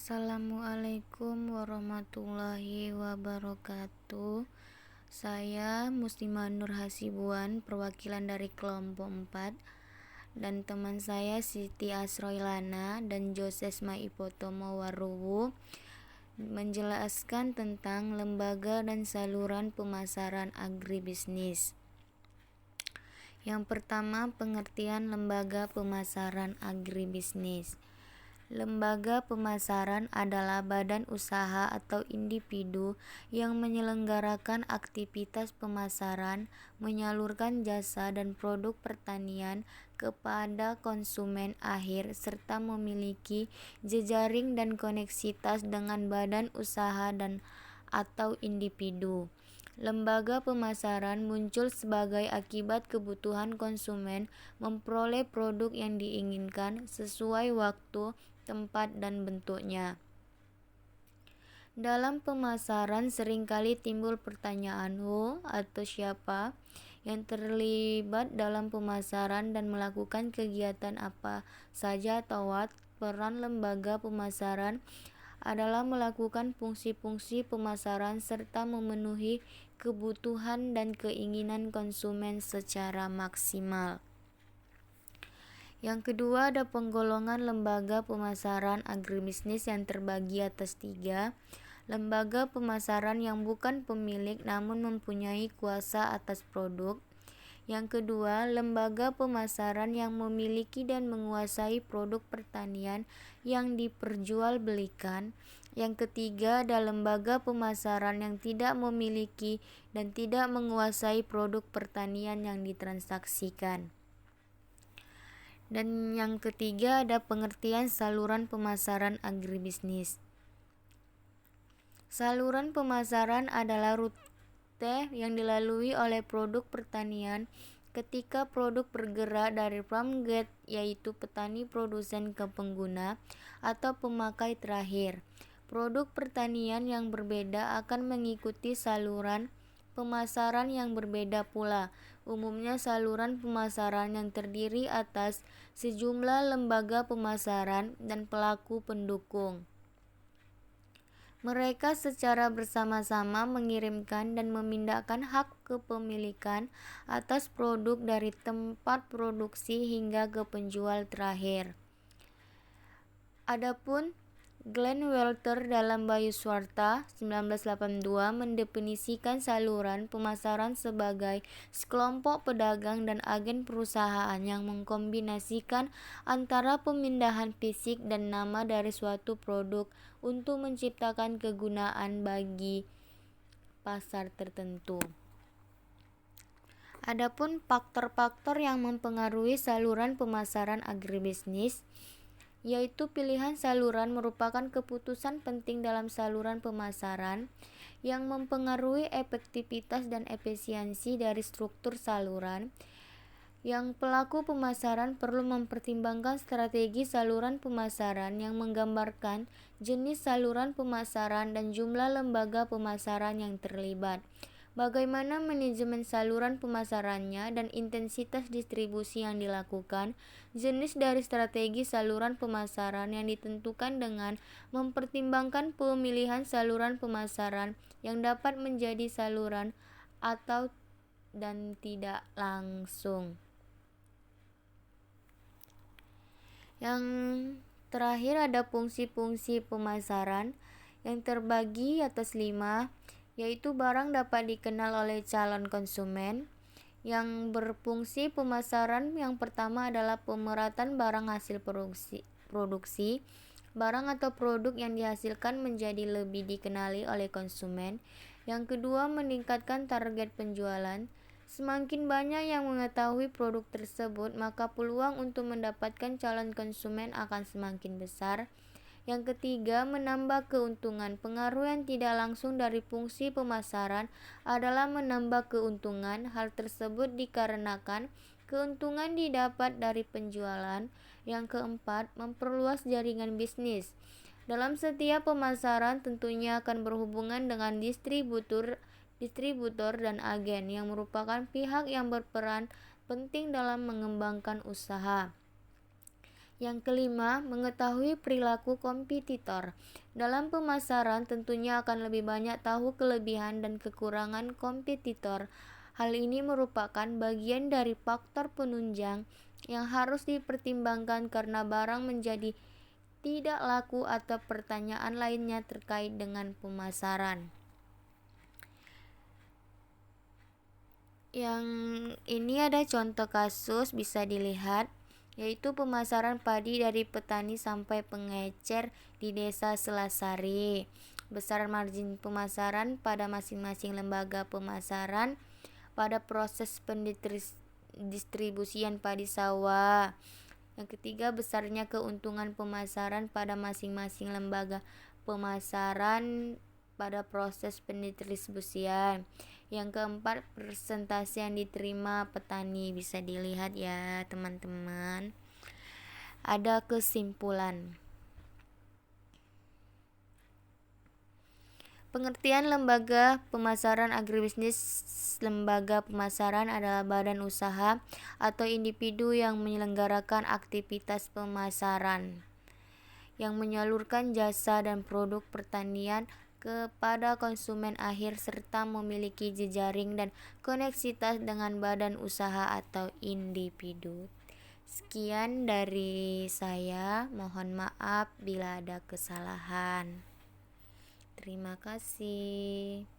Assalamualaikum warahmatullahi wabarakatuh. Saya Muslimah Nur Hasibuan, perwakilan dari kelompok 4, dan teman saya Siti Asroilana dan Joses Maipotomo Waruwu menjelaskan tentang lembaga dan saluran pemasaran agribisnis. Yang pertama, pengertian lembaga pemasaran agribisnis. Lembaga pemasaran adalah badan usaha atau individu yang menyelenggarakan aktivitas pemasaran, menyalurkan jasa dan produk pertanian kepada konsumen akhir, serta memiliki jejaring dan koneksitas dengan badan usaha dan atau individu. Lembaga pemasaran muncul sebagai akibat kebutuhan konsumen memperoleh produk yang diinginkan sesuai waktu, tempat, dan bentuknya. Dalam pemasaran seringkali timbul pertanyaan who atau siapa yang terlibat dalam pemasaran dan melakukan kegiatan apa saja atau what. Peran lembaga pemasaran adalah melakukan fungsi-fungsi pemasaran serta memenuhi kebutuhan dan keinginan konsumen secara maksimal. Yang kedua, ada penggolongan lembaga pemasaran agribisnis yang terbagi atas 3. Lembaga pemasaran yang bukan pemilik namun mempunyai kuasa atas produk. Yang kedua, lembaga pemasaran yang memiliki dan menguasai produk pertanian yang diperjualbelikan. Yang ketiga, ada lembaga pemasaran yang tidak memiliki dan tidak menguasai produk pertanian yang ditransaksikan. Dan yang ketiga, ada pengertian saluran pemasaran agribisnis. Saluran pemasaran adalah rute yang dilalui oleh produk pertanian ketika produk bergerak dari farm gate, yaitu petani produsen, ke pengguna atau pemakai terakhir. Produk pertanian yang berbeda akan mengikuti saluran pemasaran yang berbeda pula. Umumnya saluran pemasaran yang terdiri atas sejumlah lembaga pemasaran dan pelaku pendukung. Mereka secara bersama-sama mengirimkan dan memindahkan hak kepemilikan atas produk dari tempat produksi hingga ke penjual terakhir. Adapun Glenn Welter dalam Bayuswarta 1982 mendefinisikan saluran pemasaran sebagai sekelompok pedagang dan agen perusahaan yang mengkombinasikan antara pemindahan fisik dan nama dari suatu produk untuk menciptakan kegunaan bagi pasar tertentu. Adapun faktor-faktor yang mempengaruhi saluran pemasaran agribisnis, yaitu pilihan saluran merupakan keputusan penting dalam saluran pemasaran yang mempengaruhi efektivitas dan efisiensi dari struktur saluran. Yang pelaku pemasaran perlu mempertimbangkan strategi saluran pemasaran yang menggambarkan jenis saluran pemasaran dan jumlah lembaga pemasaran yang terlibat, bagaimana manajemen saluran pemasarannya dan intensitas distribusi yang dilakukan. Jenis dari strategi saluran pemasaran yang ditentukan dengan mempertimbangkan pemilihan saluran pemasaran yang dapat menjadi saluran atau dan tidak langsung. Yang terakhir, ada fungsi-fungsi pemasaran yang terbagi atas 5, yaitu barang dapat dikenal oleh calon konsumen. Yang berfungsi pemasaran yang pertama adalah pemerataan barang hasil produksi. Barang atau produk yang dihasilkan menjadi lebih dikenali oleh konsumen. Yang kedua, meningkatkan target penjualan. Semakin banyak yang mengetahui produk tersebut, maka peluang untuk mendapatkan calon konsumen akan semakin besar. Yang ketiga, menambah keuntungan. Pengaruh yang tidak langsung dari fungsi pemasaran adalah menambah keuntungan. Hal tersebut dikarenakan keuntungan didapat dari penjualan. Yang keempat, memperluas jaringan bisnis. Dalam setiap pemasaran tentunya akan berhubungan dengan distributor dan agen yang merupakan pihak yang berperan penting dalam mengembangkan usaha. Yang kelima, mengetahui perilaku kompetitor. Dalam pemasaran tentunya akan lebih banyak tahu kelebihan dan kekurangan kompetitor. Hal ini merupakan bagian dari faktor penunjang yang harus dipertimbangkan karena barang menjadi tidak laku atau pertanyaan lainnya terkait dengan pemasaran. Yang ini ada contoh kasus bisa dilihat, yaitu pemasaran padi dari petani sampai pengecer di Desa Selasari. Besaran margin pemasaran pada masing-masing lembaga pemasaran pada proses pendistribusian padi sawah. Yang ketiga, besarnya keuntungan pemasaran pada masing-masing lembaga pemasaran pada proses pendistribusian. Yang keempat, persentase yang diterima petani. Bisa dilihat ya teman-teman. Ada kesimpulan. Pengertian lembaga pemasaran agribisnis. Lembaga pemasaran adalah badan usaha atau individu yang menyelenggarakan aktivitas pemasaran, yang menyalurkan jasa dan produk pertanian kepada konsumen akhir serta memiliki jejaring dan koneksitas dengan badan usaha atau individu. Sekian dari saya, mohon maaf bila ada kesalahan. Terima kasih.